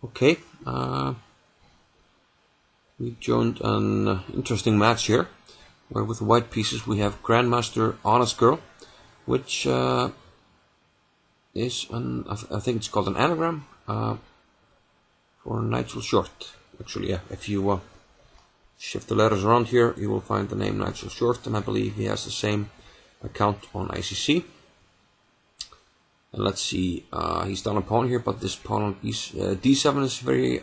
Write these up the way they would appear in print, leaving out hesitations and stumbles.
Okay, we joined an interesting match here, where with the white pieces we have Grandmaster Honest Girl, which is I think it's called an anagram for Nigel Short. Actually, yeah, if you shift the letters around here, you will find the name Nigel Short, and I believe he has the same account on ICC. And let's see, he's down a pawn here, but this pawn on d7 is very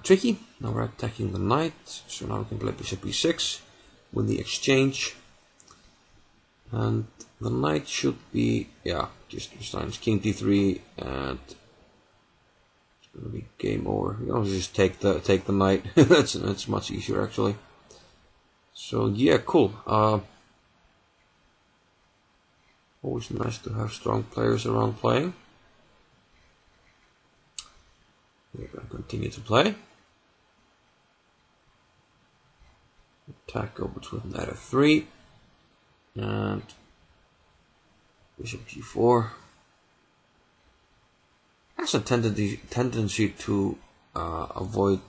tricky. Now we're attacking the knight, so now we can play bishop b6 with the exchange. And the knight should be, yeah, just king d3, and it's going to be game over. You know, just take the knight. that's much easier actually. So yeah, cool. Always nice to have strong players around playing. We're going to continue to play. Attack go between knight f3 and bishop g4. Has a tendency to avoid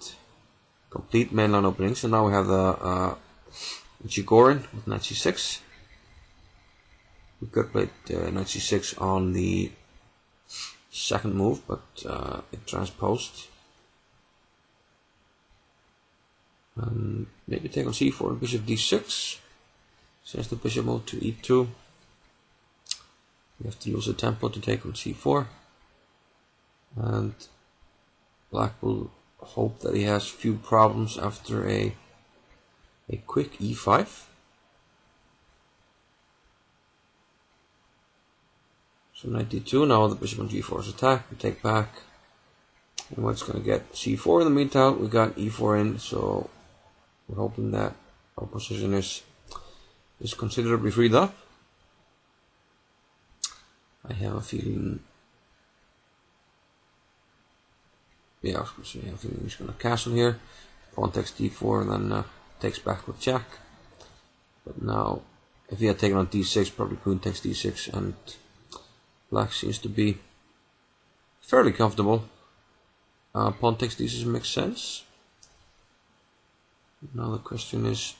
complete mainline openings. So now we have the Chigorin with knight c6. We could play knight c6 on the second move, but it transposed. And maybe take on c4 and bishop d6. Since the bishop moved to e2, we have to use a tempo to take on c4. And black will hope that he has few problems after a quick e5. So knight d2, now the bishop on g4 is attacked, we take back, and white's going to get c4 in the meantime. We got e4 in, so we're hoping that our position is considerably freed up. I have a feeling, yeah, I was going to say, I have a feeling he's going to castle here. Pawn takes d4 and then takes back with jack. But now, if he had taken on d6, probably queen takes d6, and black seems to be fairly comfortable. Pawn takes d6 makes sense. Now the question is,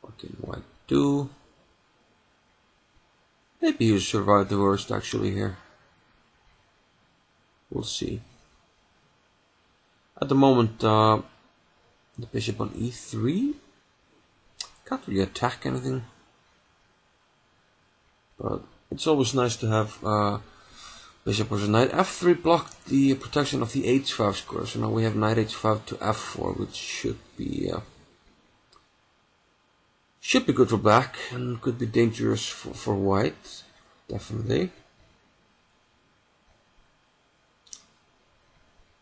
what can white do? Maybe you survive the worst actually here. We'll see. At the moment, the bishop on e3 can't really attack anything. But it's always nice to have bishop versus knight. f3 blocked the protection of the h5 square, so now we have knight h5 to f4, which should be good for black and could be dangerous for white, definitely.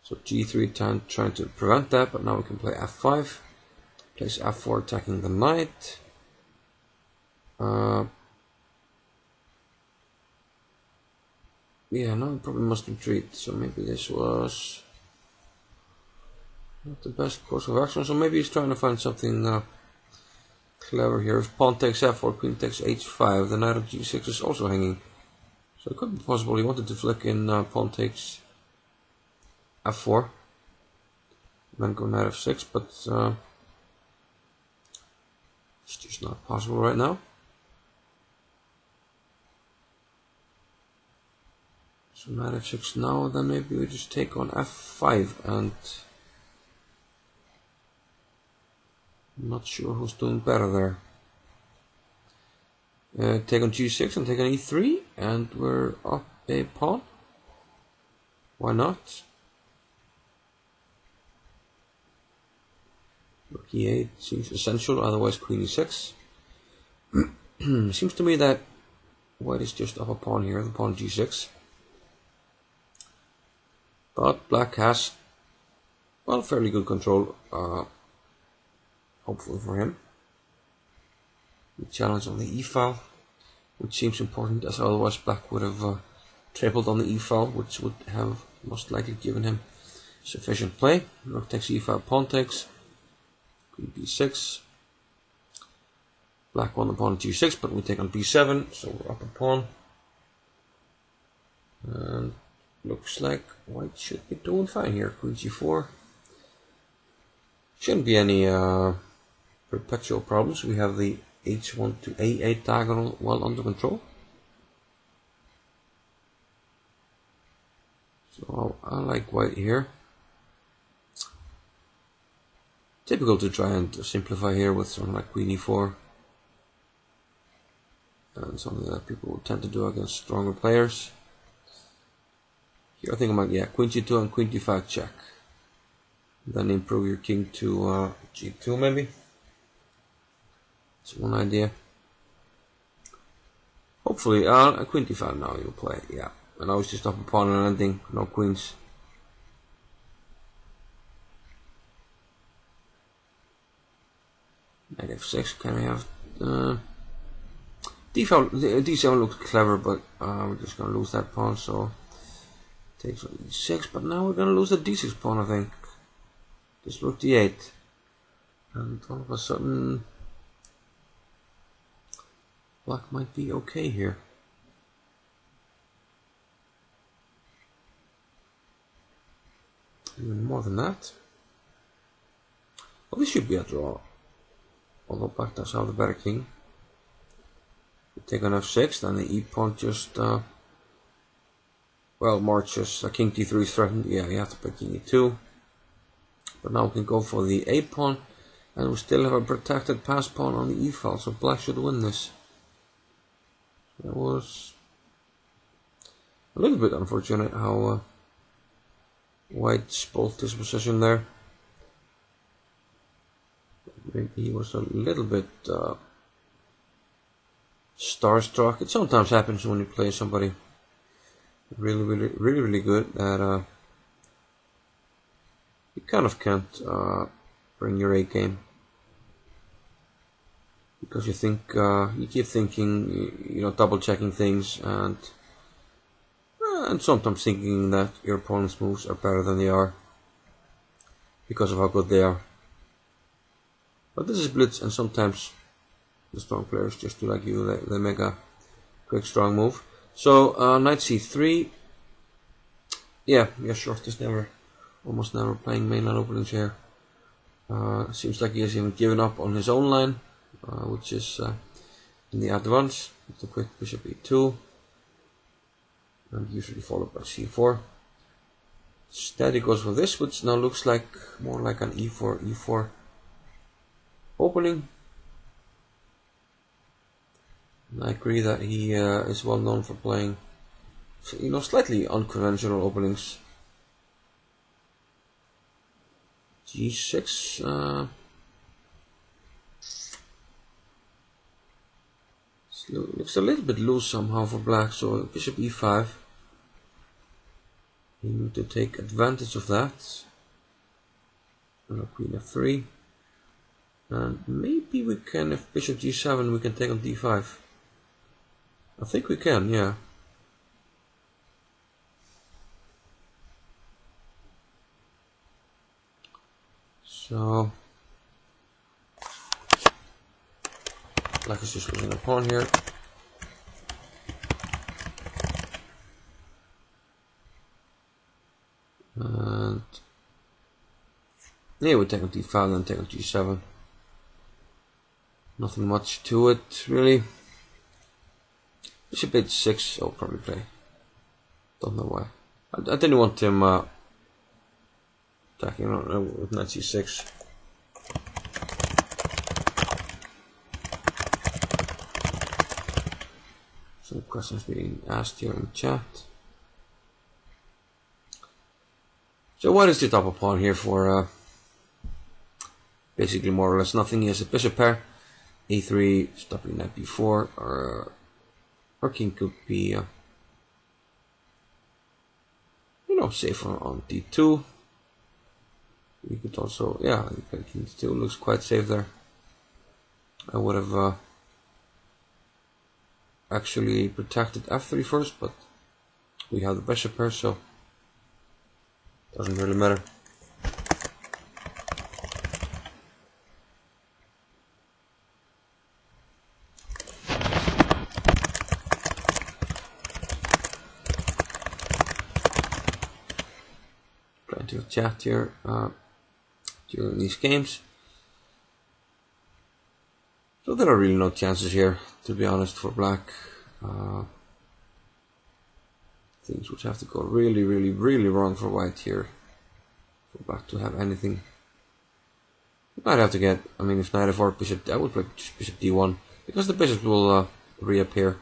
So g3 trying to prevent that, but now we can play f5, place f4 attacking the knight. Yeah, now we probably must retreat, so maybe this was not the best course of action. So maybe he's trying to find something clever here. If pawn takes f4, queen takes h5, the knight on g6 is also hanging. So it could be possible he wanted to flick in pawn takes f4, then go knight f6, but it's just not possible right now. So knight f6 now, then maybe we just take on f5, and I'm not sure who's doing better there. Take on g6 and take on e3, and we're up a pawn. Why not? Rook e8 seems essential, otherwise queen e6. Seems to me that white is just up a pawn here, the pawn g6. But black has, well, fairly good control, hopefully for him. The challenge on the e-file, which seems important, as otherwise black would have tripled on the e-file, which would have most likely given him sufficient play. Rook takes e5, pawn takes, queen b6. Black won the pawn on g6, but we take on b7, so we're up a pawn. And looks like white should be doing fine here. Queen g4. Shouldn't be any perpetual problems. We have the h1 to a8 diagonal well under control. So I like white here. Typical to try and simplify here with something like queen e4. And something that people would tend to do against stronger players. Here I think I might, yeah, queen g2 and queen d5 check. Then improve your king to g2 maybe. That's one idea. Hopefully, queen d5 now you'll play, yeah. And I was just up a pawn and ending, no queens. Knight f6, can I have d7 looks clever, but we're just gonna lose that pawn, so takes on d6, but now we're gonna lose the d6 pawn, I think. Just rook d8. And all of a sudden black might be okay here. Even more than that. Well, this should be a draw. Although black does have the better king. We take on f6, then the e pawn just well marches. King d3 is threatened. Yeah, you have to play king e2. But now we can go for the a pawn, and we still have a protected pass pawn on the e file, so black should win this. That was a little bit unfortunate how white spoiled his position there. Maybe he was a little bit starstruck. It sometimes happens when you play somebody really good that you kind of can't bring your A game because you think you keep thinking, you know, double checking things and sometimes thinking that your opponent's moves are better than they are because of how good they are. But this is blitz, and sometimes the strong players just do like you, they make a quick strong move. So knight c3. Yeah, Short is almost never playing mainline openings here. Seems like he has even given up on his own line, which is in the advance with the quick bishop e2, and usually followed by c4. Instead he goes for this, which now looks like more like an e4 opening. And I agree that he is well known for playing, you know, slightly unconventional openings. g6 looks a little bit loose somehow for black, so bishop e5. You need to take advantage of that. And queen f3. And maybe we can, if bishop g7, we can take on d5. I think we can, yeah. So black is just losing a pawn here. And yeah, we take on d5 and take on g7. Nothing much to it, really. Bishop h6, I'll probably play. Don't know why. I didn't want him attacking with knight c6. Some questions being asked here in chat. So what is the top of pawn here for basically more or less nothing? He has a bishop pair. a3, stopping knight b4, or king could be, you know, safe on d2. You could also, yeah, king d2 looks quite safe there. I would have actually protected f3 first, but we have the bishop here, so doesn't really matter. plenty of chat here during these games. So there are really no chances here, to be honest, for black. Things would have to go really, really, really wrong for white here for black to have anything. You might have to get, I mean, if knight f4, bishop, I would play bishop d1, because the bishops will reappear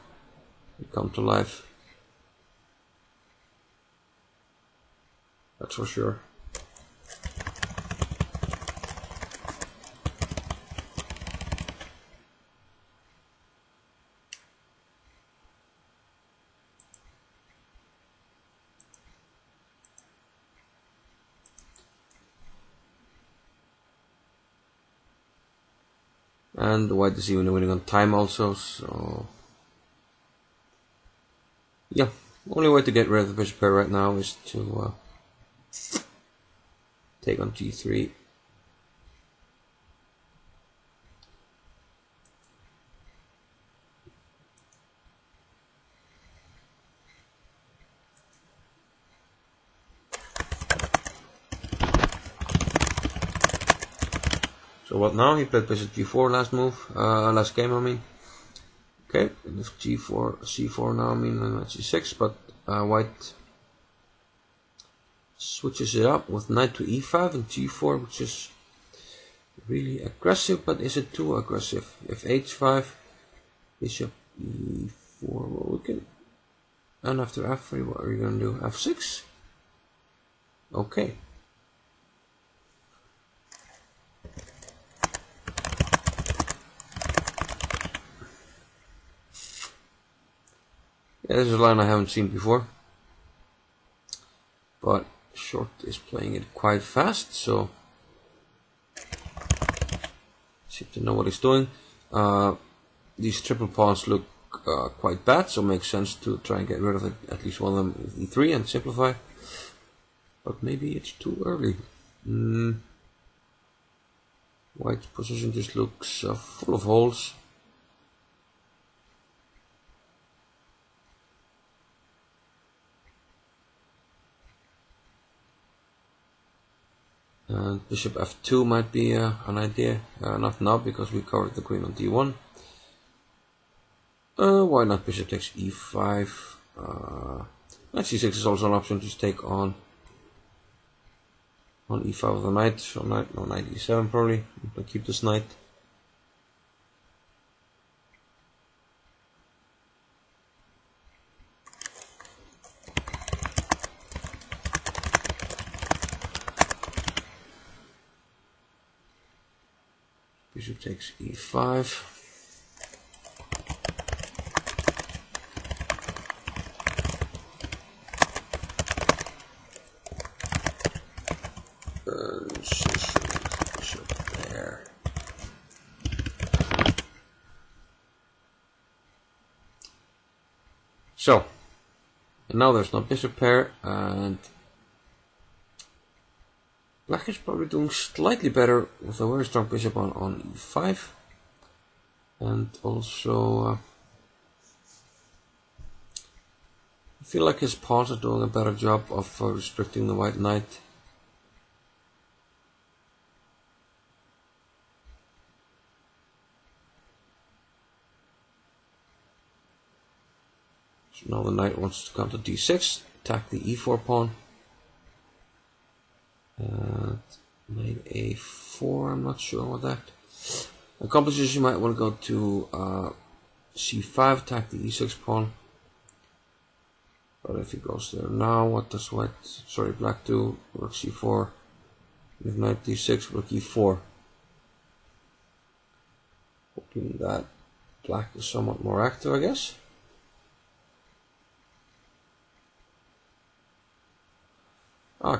and come to life. That's for sure. And white is even winning on time also, so yeah, only way to get rid of the bishop pair right now is to take on g3. So what now? He played bishop g4 last game I mean. Okay, and if g4, c4 now I mean, and that's g6, but white switches it up with knight to e5 and g4, which is really aggressive, but is it too aggressive? If h5, bishop e4, well, we can, and after f3, what are you going to do? f6? Okay. Yeah, this is a line I haven't seen before, but Short is playing it quite fast, so seems to know what he's doing. These triple pawns look quite bad, so it makes sense to try and get rid of it, at least one of them with e3 and simplify. But maybe it's too early. White's position just looks full of holes. And bishop f2 might be an idea, not now because we covered the queen on d1. Why not bishop takes e5? Knight c6 is also an option, just take on e5 with a knight, so knight e7 probably, I'll keep this knight. Bishop takes e5. Bishop there. So, and now there's no bishop pair, and black is probably doing slightly better with a very strong bishop on e5, and also I feel like his pawns are doing a better job of restricting the white knight. So now the knight wants to come to d6, attack the e4 pawn. Knight a4, I'm not sure what that. In composition, you might want to go to c5, attack the e6 pawn. But if he goes there now, what does black do? Rook c4. If knight d6, rook e4. Hoping that black is somewhat more active, I guess.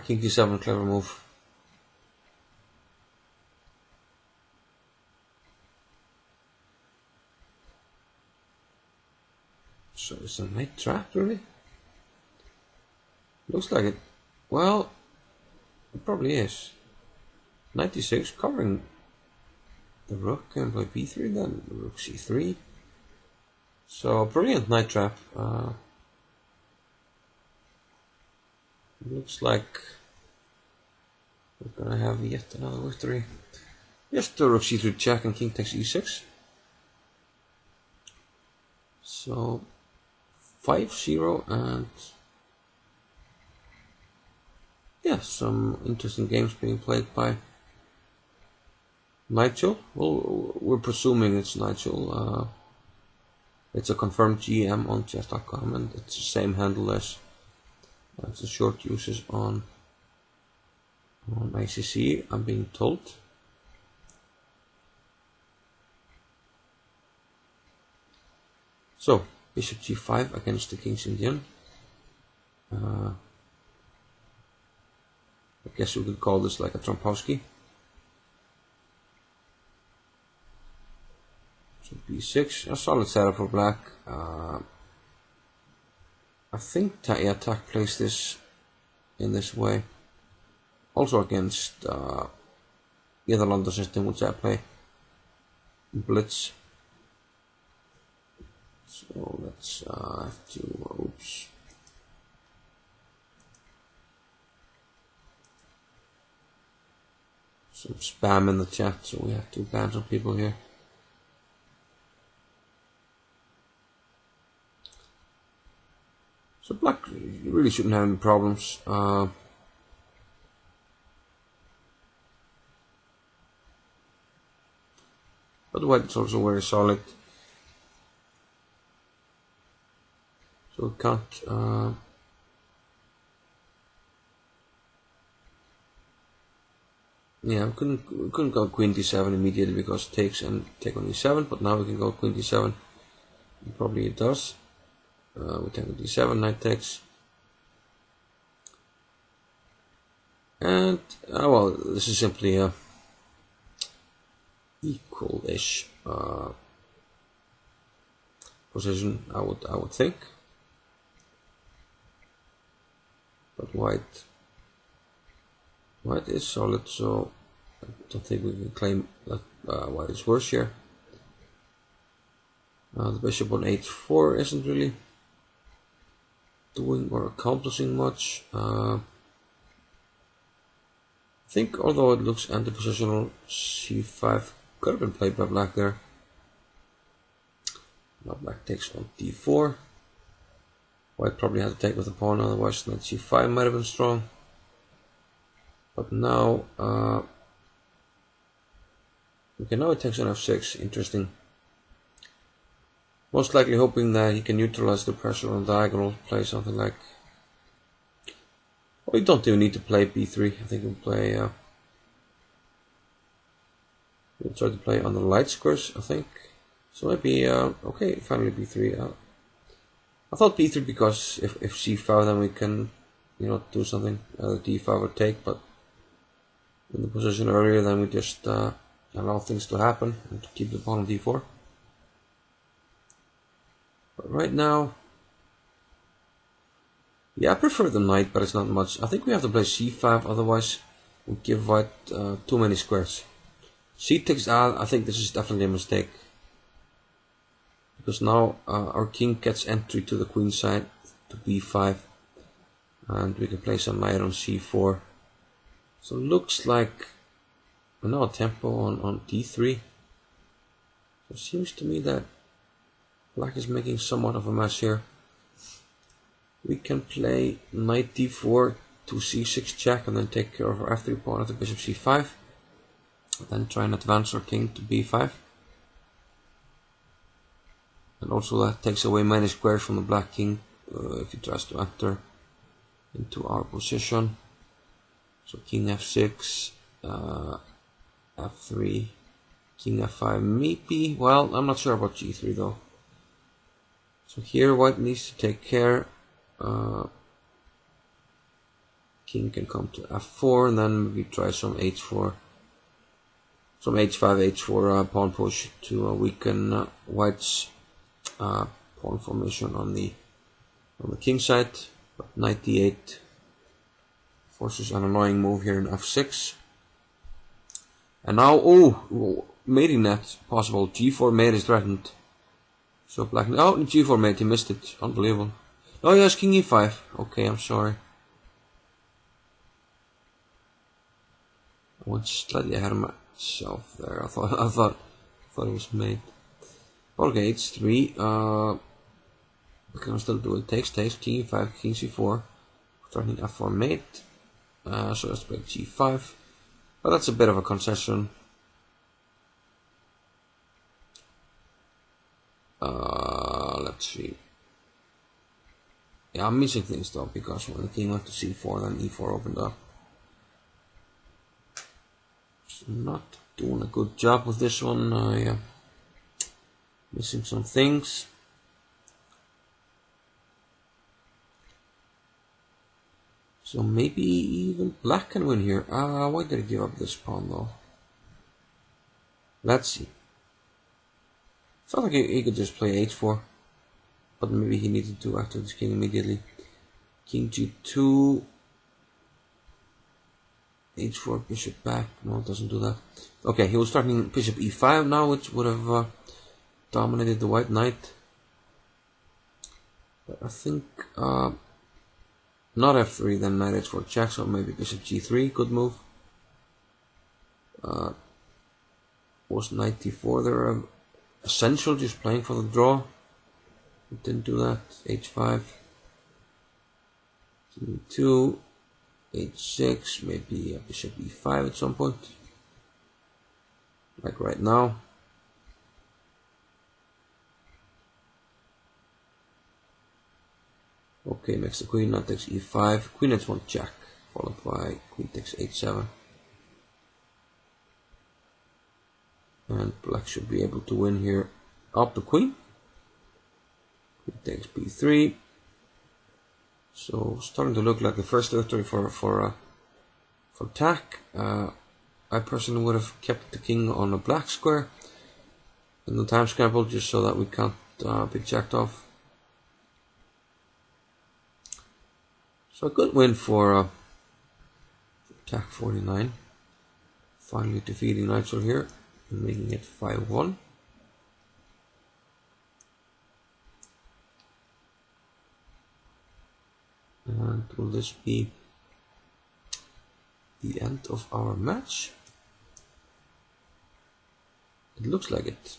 King d7, clever move. So is the knight trapped, really? Looks like it. Well, it probably is. Knight d6 covering the rook, and play b3 then, rook c3. So brilliant knight trap. Looks like We're gonna have yet another victory. Just rook c3 check and king takes e6. So 5-0, and yeah, some interesting games being played by Nigel. Well, we're presuming it's Nigel. It's a confirmed GM on chess.com, and it's the same handle as the short uses on ICC, I'm being told. So, bishop g5 against the king's Indian. I guess we could call this like a Trompowski. So b6, a solid setup for black. I think thath plays this in this way. Also against the other London system, which I play blitz. So let's have to, oops. Some spam in the chat, so we have to ban some people here. So black really shouldn't have any problems. But white is also very solid. So we can't yeah, we couldn't go queen d7 immediately because takes and take on e7, but now we can go queen d7. Probably it does. We take on d7, knight takes. And well, this is simply a equal-ish position, I would think. But white is solid, so I don't think we can claim that white is worse here. The bishop on h4 isn't really doing or accomplishing much. I think, although it looks anti-positional, c5 could have been played by black there. Now black takes on d4. White probably had to take with the pawn, otherwise knight c5 might have been strong. But now, okay, now it takes on f6, interesting. Most likely hoping that he can neutralize the pressure on diagonal, play something like... Well, you don't even need to play b3, I think we'll play... we'll try to play on the light squares, I think. So maybe, okay, finally b3. I thought b3 because if c5 then we can, you know, do something, d5 or take, but in the position earlier then we just allow things to happen and to keep the pawn on d4. But right now, yeah, I prefer the knight, but it's not much. I think we have to play c5, otherwise we give white too many squares. C takes out, I think this is definitely a mistake. Because now our king gets entry to the queen side, to b5. And we can play some knight on c4. So it looks like now a tempo on d3. So it seems to me that black is making somewhat of a mess here. We can play knight d4 to c6 check and then take care of our f3 pawn at the bishop c5. Then try and advance our king to b5. And also that takes away many squares from the black king if he tries to enter into our position. So king f6, f3, king f5, maybe. Well, I'm not sure about g3 though. So here white needs to take care. King can come to f4 and then we try some h4. Some h5, h4 pawn push to weaken white's pawn formation on the king side. But knight d8 forces an annoying move here in f6. And now, oh, mating net possible. g4 mate is threatened. So black, oh, g4 mate, he missed it. Unbelievable. Oh yes, king e5. Okay, I'm sorry. I went slightly ahead of myself there. I thought it was made. Okay, it's 3. We can still do it. Takes, king e5, king c4. Threatening f4 mate. So let's play g5. But that's a bit of a concession. Let's see. Yeah, I'm missing things though, because when the king went to c4, then e4 opened up. So not doing a good job with this one. Yeah. Missing some things. So maybe even black can win here. Why did he give up this pawn though? Let's see. Felt like he could just play h4, but maybe he needed to after this king immediately. King g2, h4, bishop back. No, it doesn't do that. Okay, he was starting bishop e5 now, which would have dominated the white knight. But I think not f3, then knight h4 check, so maybe bishop g3, good move. Was knight d4 there essential, just playing for the draw? It didn't do that. h5, king 2, h6, maybe bishop e5 at some point, like right now. Okay, makes the queen, knight takes e5, queen h1 check, followed by queen takes h7. And black should be able to win here. Up the queen. Queen takes b3. So starting to look like the first victory for thath. I personally would have kept the king on a black square in the time scramble, just so that we can't be checked off. So a good win for thath 49. Finally defeating Nigel here and making it 5-1. And will this be the end of our match? It looks like it.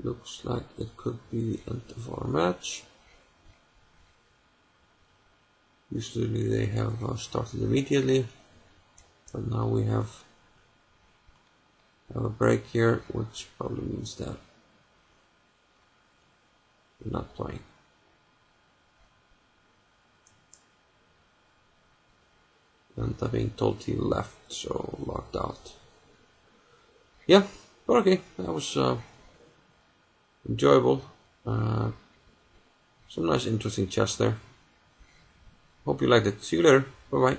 Looks like it could be the end of our match. Usually they have started immediately, but now we have a break here, which probably means that we're not playing. And I'm being told he left, so logged out. Yeah, but okay, that was enjoyable. Some nice interesting chess there. Hope you liked it. See you later. Bye bye.